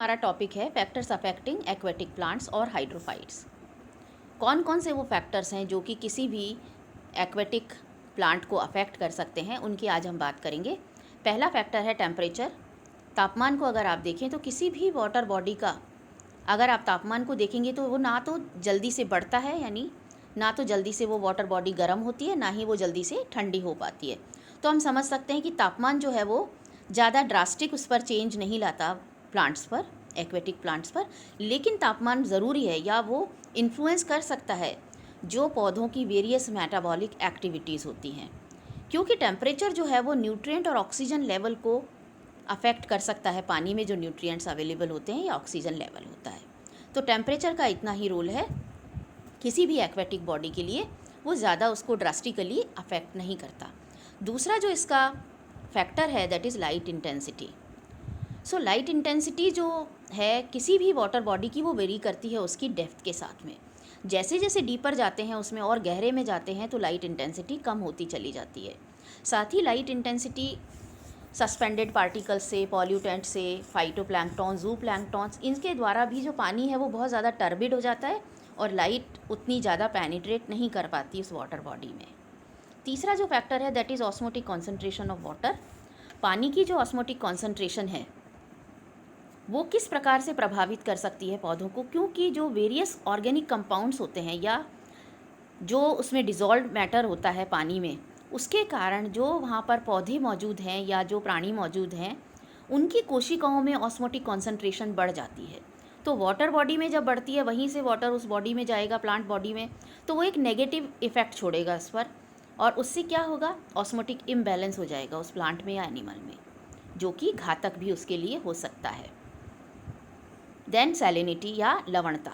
हमारा टॉपिक है factors affecting aquatic plants और हाइड्रोफाइट्स। कौन कौन से वो फैक्टर्स हैं जो कि किसी भी एक्वेटिक प्लांट को अफेक्ट कर सकते हैं, उनकी आज हम बात करेंगे। पहला फैक्टर है टेम्परेचर। तापमान को अगर आप देखें तो किसी भी वाटर बॉडी का अगर आप तापमान को देखेंगे तो वो ना तो जल्दी से बढ़ता है, यानी ना तो जल्दी से वो वाटर बॉडी गर्म होती है, ना ही वो जल्दी से ठंडी हो पाती है। तो हम समझ सकते हैं कि तापमान जो है वो ज़्यादा ड्रास्टिक उस पर चेंज नहीं लाता प्लांट्स पर, एक्वेटिक प्लांट्स पर, लेकिन तापमान ज़रूरी है या वो इन्फ्लुएंस कर सकता है जो पौधों की वेरियस मेटाबॉलिक एक्टिविटीज़ होती हैं, क्योंकि टेम्परेचर जो है वो न्यूट्रिएंट और ऑक्सीजन लेवल को अफेक्ट कर सकता है। पानी में जो न्यूट्रिएंट्स अवेलेबल होते हैं या ऑक्सीजन लेवल होता है, तो टेम्परेचर का इतना ही रोल है किसी भी एक्वेटिक बॉडी के लिए, वो ज़्यादा उसको ड्रास्टिकली अफेक्ट नहीं करता। दूसरा जो इसका फैक्टर है that is light intensity. So light intensity जो है किसी भी वाटर बॉडी की, वो वेरी करती है उसकी डेप्थ के साथ में। जैसे जैसे डीपर जाते हैं उसमें और गहरे में जाते हैं तो लाइट इंटेंसिटी कम होती चली जाती है। साथ ही लाइट इंटेंसिटी सस्पेंडेड पार्टिकल्स से, पॉल्यूटेंट से, फाइटोप्लैंक्टन, जूप्लैंक्टन्स, इनके द्वारा भी जो पानी है वो बहुत ज़्यादा टर्बिड हो जाता है और लाइट उतनी ज़्यादा पेनिट्रेट नहीं कर पाती उस वाटर बॉडी में। तीसरा जो फैक्टर है that is osmotic concentration of water. पानी की जो ऑस्मोटिक कॉन्सेंट्रेशन है वो किस प्रकार से प्रभावित कर सकती है पौधों को, क्योंकि जो वेरियस ऑर्गेनिक कंपाउंड्स होते हैं या जो उसमें डिज़ोल्व मैटर होता है पानी में, उसके कारण जो वहाँ पर पौधे मौजूद हैं या जो प्राणी मौजूद हैं उनकी कोशिकाओं में ऑस्मोटिक कॉन्सेंट्रेशन बढ़ जाती है। तो वाटर बॉडी में जब बढ़ती है, वहीं से वाटर उस बॉडी में जाएगा, प्लांट बॉडी में, तो वो एक नेगेटिव इफ़ेक्ट छोड़ेगा इस पर, और उससे क्या होगा, ऑस्मोटिक इम्बैलेंस हो जाएगा उस प्लांट में या एनिमल में, जो कि घातक भी उसके लिए हो सकता है। देन सैलिनिटी या लवणता।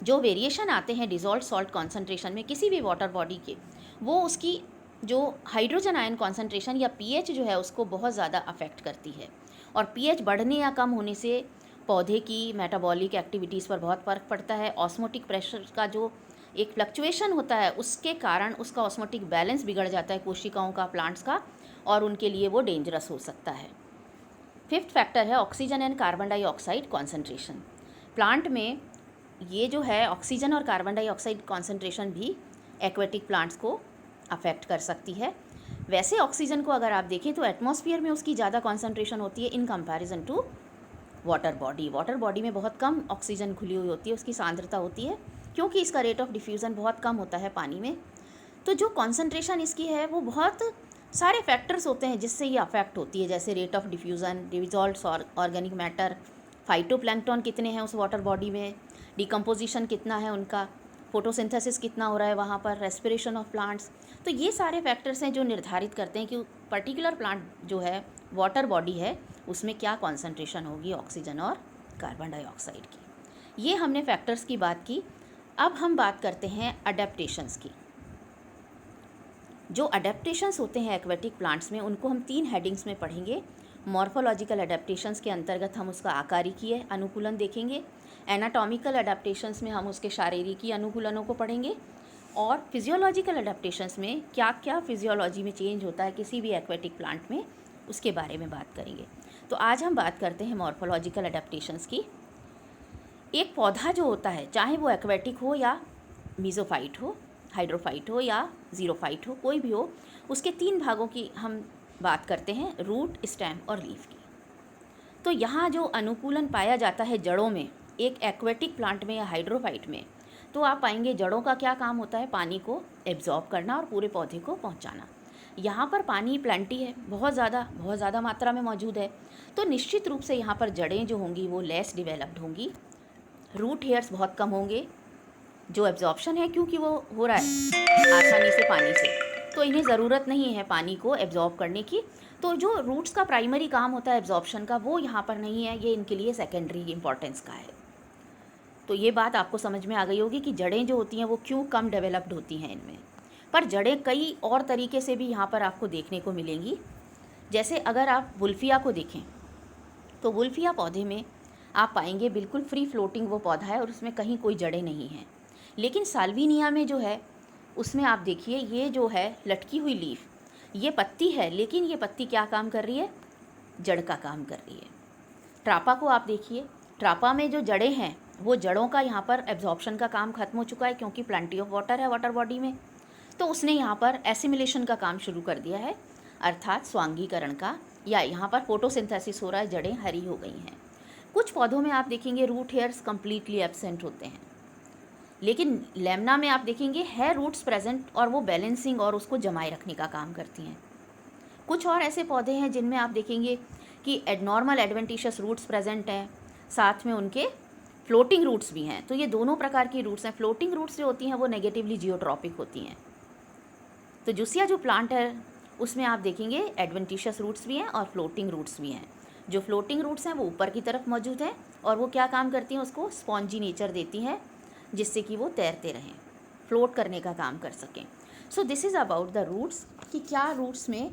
जो वेरिएशन आते हैं डिज़ोल्व सॉल्ट कॉन्सेंट्रेशन में किसी भी वाटर बॉडी के, वो उसकी जो हाइड्रोजन आयन कॉन्सेंट्रेशन या पीएच जो है उसको बहुत ज़्यादा अफेक्ट करती है, और पीएच बढ़ने या कम होने से पौधे की मेटाबॉलिक एक्टिविटीज़ पर बहुत फ़र्क पड़ता है। ऑस्मोटिक प्रेशर का जो एक फ्लक्चुएशन होता है उसके कारण उसका ऑस्मोटिक बैलेंस बिगड़ जाता है कोशिकाओं का, प्लांट्स का, और उनके लिए वो डेंजरस हो सकता है। फिफ्थ फैक्टर है oxygen and carbon dioxide concentration. Plant में ये जो है ऑक्सीजन और कार्बन डाइऑक्साइड कॉन्सेंट्रेशन भी एक्वेटिक प्लांट्स को अफेक्ट कर सकती है। वैसे ऑक्सीजन को अगर आप देखें तो एटमॉस्फेयर में उसकी ज़्यादा कॉन्सेंट्रेशन होती है in comparison to water body. Water body में बहुत कम ऑक्सीजन खुली हुई होती है, उसकी सांद्रता होती है, क्योंकि इसका रेट ऑफ डिफ्यूज़न बहुत कम होता है पानी में। तो जो कॉन्सेंट्रेशन इसकी है वो बहुत सारे फैक्टर्स होते हैं जिससे ये अफेक्ट होती है, जैसे rate of diffusion, dissolved organic matter, phytoplankton कितने हैं उस वाटर बॉडी में, डिकम्पोजिशन कितना है उनका, फोटोसिंथेसिस कितना हो रहा है वहाँ पर, रेस्पिरेशन ऑफ प्लांट्स। तो ये सारे फैक्टर्स हैं जो निर्धारित करते हैं कि पर्टिकुलर प्लांट जो है, वाटर बॉडी है, उसमें क्या कॉन्सेंट्रेशन होगी ऑक्सीजन और कार्बन डाइऑक्साइड की। ये हमने फैक्टर्स की बात की। अब हम बात करते हैं अडेप्टेशंस की। जो अडेप्टेशंस होते हैं एक्वेटिक प्लांट्स में, उनको हम 3 हेडिंग्स में पढ़ेंगे। मॉर्फोलॉजिकल अडेप्टेशंस के अंतर्गत हम उसका आकारिकीय अनुकूलन देखेंगे। एनाटॉमिकल अडेप्टेशंस में हम उसके शारीरिकी अनुकूलनों को पढ़ेंगे, और फिजियोलॉजिकल अडेप्टेशंस में क्या क्या फिजियोलॉजी में चेंज होता है किसी भी एक्वेटिक प्लांट में, उसके बारे में बात करेंगे। तो आज हम बात करते हैं मॉर्फोलॉजिकल अडेप्टेशंस की। एक पौधा जो होता है, चाहे वो एक्वेटिक हो या मीज़ोफाइट हो, हाइड्रोफाइट हो या ज़ीरोफाइट हो, कोई भी हो, उसके 3 भागों की हम बात करते हैं, रूट, स्टेम और लीफ की। तो यहाँ जो अनुकूलन पाया जाता है जड़ों में, एक एक्वेटिक प्लांट में या हाइड्रोफाइट में, तो आप पाएंगे जड़ों का क्या काम होता है, पानी को एब्जॉर्ब करना और पूरे पौधे को पहुँचाना। यहाँ पर पानी प्लेंटी है, बहुत ज़्यादा मात्रा में मौजूद है, तो निश्चित रूप से यहाँ पर जड़ें जो होंगी वो लेस डिवेलप्ड होंगी, रूट हेयर्स बहुत कम होंगे, जो एब्जॉर्प्शन है क्योंकि वो हो रहा है आसानी से पानी से, तो इन्हें ज़रूरत नहीं है पानी को एब्जॉर्ब करने की। तो जो रूट्स का प्राइमरी काम होता है एब्जॉर्प्शन का, वो यहाँ पर नहीं है, ये इनके लिए सेकेंडरी इंपॉर्टेंस का है। तो ये बात आपको समझ में आ गई होगी कि जड़ें जो होती हैं वो क्यों कम डेवलप्ड होती हैं इनमें। पर जड़ें कई और तरीके से भी यहाँ पर आपको देखने को मिलेंगी। जैसे अगर आप वुल्फिया को देखें तो वुल्फिया पौधे में आप पाएंगे बिल्कुल फ्री फ्लोटिंग वो पौधा है और उसमें कहीं कोई जड़ें नहीं हैं। लेकिन साल्विनिया में जो है उसमें आप देखिए, ये जो है लटकी हुई लीफ, ये पत्ती है, लेकिन ये पत्ती क्या काम कर रही है, जड़ का काम कर रही है। ट्रापा को आप देखिए, ट्रापा में जो जड़ें हैं वो जड़ों का यहाँ पर एब्जॉर्प्शन का काम खत्म हो चुका है क्योंकि प्लेंटी ऑफ वाटर है वाटर बॉडी में, तो उसने यहाँ पर एसिमिलेशन का काम शुरू कर दिया है, अर्थात स्वांगीकरण का, या यहाँ पर फोटोसिंथेसिस हो रहा है, जड़ें हरी हो गई हैं। कुछ पौधों में आप देखेंगे रूट हेयर्स कम्प्लीटली एब्सेंट होते हैं, लेकिन लेमना में आप देखेंगे है रूट्स प्रेजेंट और वो बैलेंसिंग और उसको जमाए रखने का काम करती हैं। कुछ और ऐसे पौधे हैं जिनमें आप देखेंगे कि एडनॉर्मल एडवेंटिशियस रूट्स प्रेजेंट हैं, साथ में उनके फ्लोटिंग रूट्स भी हैं। तो ये दोनों प्रकार की रूट्स हैं। फ्लोटिंग रूट्स जो होती हैं वो नेगेटिवली जियोट्रॉपिक होती हैं। तो जूसिया जो प्लांट है उसमें आप देखेंगे एडवेंटिशियस रूट्स भी हैं और फ्लोटिंग रूट्स भी हैं। जो फ्लोटिंग रूट्स हैं वो ऊपर की तरफ मौजूद हैं और वो क्या काम करती हैं, उसको स्पॉन्जी नेचर देती हैं जिससे कि वो तैरते रहें, फ्लोट करने का काम कर सकें। So this is about the roots कि क्या रूट्स में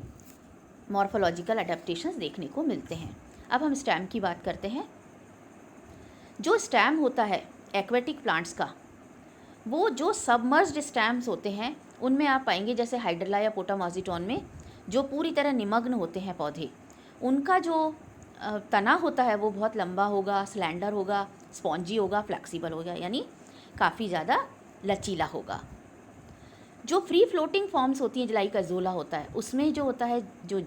मॉर्फोलॉजिकल अडेप्टेशंस देखने को मिलते हैं। अब हम स्टेम की बात करते हैं। जो स्टेम होता है एक्वेटिक प्लांट्स का, वो जो सबमर्ज्ड स्टेम्स होते हैं उनमें आप पाएंगे, जैसे हाइड्रला या पोटामॉजिटॉन में जो पूरी तरह निमग्न होते हैं पौधे, उनका जो तना होता है वो बहुत लंबा होगा, स्लैंडर होगा, स्पॉन्जी होगा, फ्लेक्सिबल होगा, यानी काफ़ी ज़्यादा लचीला होगा। जो फ्री फ्लोटिंग फॉर्म्स होती हैं लाइक अजोला होता है, उसमें जो होता है, जो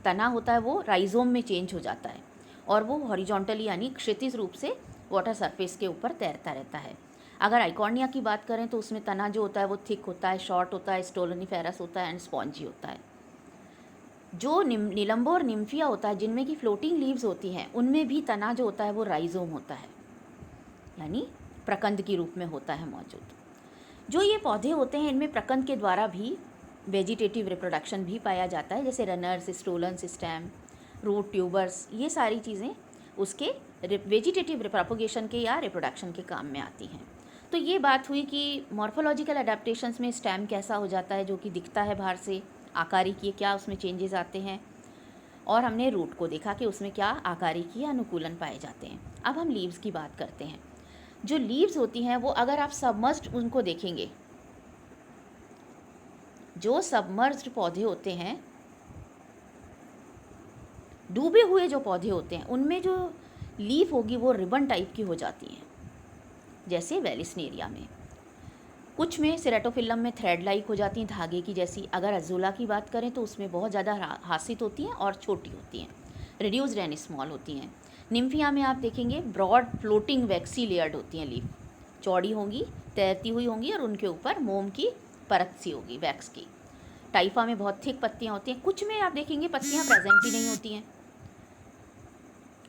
तना होता है वो राइजोम में चेंज हो जाता है और वो हॉरिजॉन्टली यानी क्षैतिज रूप से वाटर सरफेस के ऊपर तैरता रहता है। अगर आइकॉर्निया की बात करें तो उसमें तना जो होता है वो थिक होता है, शॉर्ट होता है, स्टोलनिफेरस होता है एंड स्पॉन्जी होता है। जो नीलंबो और निम्फिया होता है जिनमें की फ्लोटिंग लीव्स होती हैं, उनमें भी तना जो होता है वो राइजोम होता है, यानी प्रकंद के रूप में होता है मौजूद। जो ये पौधे होते हैं इनमें प्रकंद के द्वारा भी वेजिटेटिव रिप्रोडक्शन भी पाया जाता है, जैसे runners, stolons, stem, root, tubers, ये सारी चीज़ें उसके वेजिटेटिव प्रोपोगेशन के या रिप्रोडक्शन के काम में आती हैं। तो ये बात हुई कि मॉर्फोलॉजिकल अडेप्टेशंस में स्टेम कैसा हो जाता है, जो कि दिखता है बाहर से, आकारिकी क्या उसमें चेंजेस आते हैं, और हमने रूट को देखा कि उसमें क्या आकारिकी अनुकूलन पाए जाते हैं। अब हम लीव्स की बात करते हैं। जो लीव्स होती हैं वो अगर आप सबमर्ज्ड उनको देखेंगे, जो सबमर्ज्ड पौधे होते हैं, डूबे हुए जो पौधे होते हैं, उनमें जो लीफ होगी वो रिबन टाइप की हो जाती हैं, जैसे वेलिस्नेरिया में। कुछ में सेरेटोफिल्लम में थ्रेड लाइक हो जाती हैं, धागे की जैसी। अगर अजोला की बात करें तो उसमें बहुत ज़्यादा हासित होती हैं और छोटी होती हैं, रिड्यूस्ड एंड स्मॉल होती हैं। निम्फिया में आप देखेंगे ब्रॉड फ्लोटिंग वैक्सी लेयर्ड होती हैं लीफ, चौड़ी होंगी, तैरती हुई होंगी और उनके ऊपर मोम की परत सी होगी वैक्स की। टाइफा में बहुत थिक पत्तियाँ होती हैं। कुछ में आप देखेंगे पत्तियाँ प्रेजेंट ही नहीं होती हैं,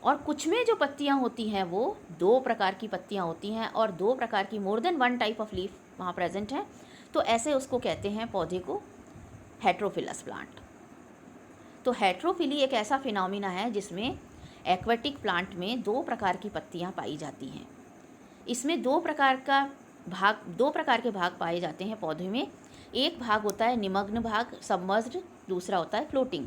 और कुछ में जो पत्तियाँ होती हैं वो 2 प्रकार की पत्तियाँ होती हैं और 2 प्रकार की, more than 1 type of leaf वहाँ प्रेजेंट है। तो ऐसे उसको कहते हैं पौधे को हेट्रोफिलस प्लांट। तो हेट्रोफिली एक ऐसा फिनोमिना है जिसमें एक्वेटिक प्लांट में 2 प्रकार की पत्तियाँ पाई जाती हैं। इसमें 2 प्रकार के भाग पाए जाते हैं पौधे में। एक भाग होता है निमग्न भाग, सबमर्ज्ड, दूसरा होता है फ्लोटिंग।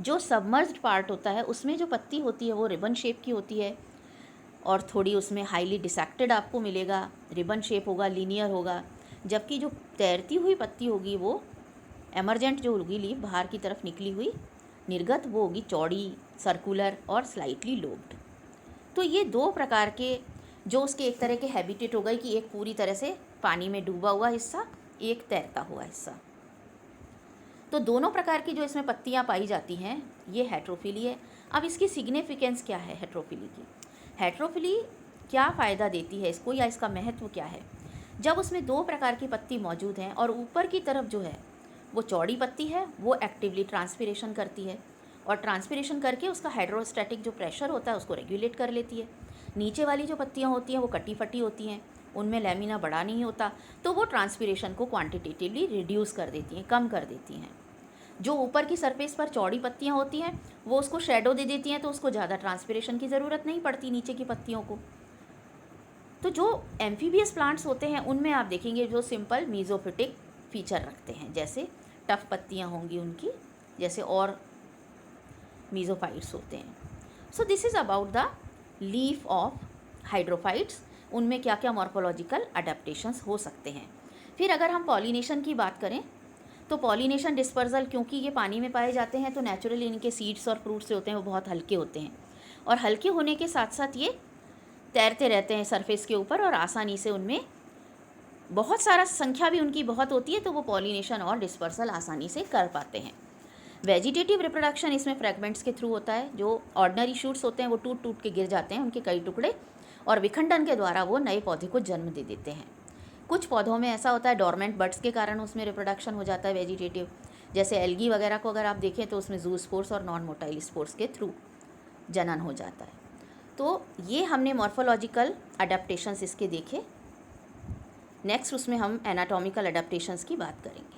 जो सबमर्ज्ड पार्ट होता है उसमें जो पत्ती होती है वो रिबन शेप की होती है और थोड़ी उसमें हाईली डिसेक्टेड आपको मिलेगा, रिबन शेप होगा, लीनियर होगा। जबकि जो तैरती हुई पत्ती होगी वो एमरजेंट जो होगी लीफ बाहर की तरफ निकली हुई निर्गत, वो होगी चौड़ी, सर्कुलर और स्लाइटली लोब्ड। तो ये 2 प्रकार के जो उसके एक तरह के हैबिटेट हो गए कि एक पूरी तरह से पानी में डूबा हुआ हिस्सा, एक तैरता हुआ हिस्सा। तो दोनों प्रकार की जो इसमें पत्तियां पाई जाती हैं ये हेट्रोफिली है। अब इसकी सिग्निफिकेंस क्या है हेट्रोफिली की? हेट्रोफिली क्या फ़ायदा देती है इसको, या इसका महत्व क्या है? जब उसमें 2 प्रकार की पत्ती मौजूद हैं और ऊपर की तरफ जो है वो चौड़ी पत्ती है, वो एक्टिवली ट्रांसपिरेशन करती है और ट्रांसपिरेशन करके उसका हाइड्रोस्टैटिक जो प्रेशर होता है उसको रेगुलेट कर लेती है। नीचे वाली जो पत्तियाँ होती हैं वो कटी फटी होती हैं, उनमें लैमिना बड़ा नहीं होता, तो वो ट्रांसपिरेशन को क्वांटिटेटिवली रिड्यूस कर देती हैं, कम कर देती हैं। जो ऊपर की सरफेस पर चौड़ी पत्तियाँ होती हैं वो उसको शेडो दे देती हैं, तो उसको ज़्यादा ट्रांसपिरेशन की ज़रूरत नहीं पड़ती नीचे की पत्तियों को। तो जो एम्फीबियस प्लांट्स होते हैं उनमें आप देखेंगे जो सिंपल मीजोफिटिक फीचर रखते हैं, जैसे टफ पत्तियाँ होंगी उनकी, जैसे और मीजोफाइट्स होते हैं। सो this is about the leaf of hydrophytes. उनमें क्या क्या मॉर्फोलॉजिकल अडेप्टेशंस हो सकते हैं। फिर अगर हम पॉलिनेशन की बात करें तो पॉलिनेशन डिस्पर्सल, क्योंकि ये पानी में पाए जाते हैं तो नेचुरली इनके सीड्स और फ्रूट्स जो होते हैं वो बहुत हल्के होते हैं और हल्के होने के साथ साथ ये तैरते रहते हैं सरफेस के ऊपर और आसानी से उनमें बहुत सारा संख्या भी उनकी बहुत होती है, तो वो पॉलिनेशन और डिस्पर्सल आसानी से कर पाते हैं। वेजिटेटिव रिप्रोडक्शन इसमें फ्रैगमेंट्स के थ्रू होता है। जो ऑर्डिनरी शूट्स होते हैं वो टूट टूट के गिर जाते हैं, उनके कई टुकड़े, और विखंडन के द्वारा वो नए पौधे को जन्म दे देते हैं। कुछ पौधों में ऐसा होता है डोरमेंट बड्स के कारण उसमें रिप्रोडक्शन हो जाता है वेजिटेटिव, जैसे एल्गी वगैरह को अगर आप देखें तो उसमें जू स्पोर्स और नॉन मोटाइल स्पोर्स के थ्रू जनन हो जाता है। तो ये हमने मॉर्फोलॉजिकल अडेप्टेशंस इसके देखे। नेक्स्ट उसमें हम एनाटॉमिकल अडेप्टेशंस की बात करेंगे।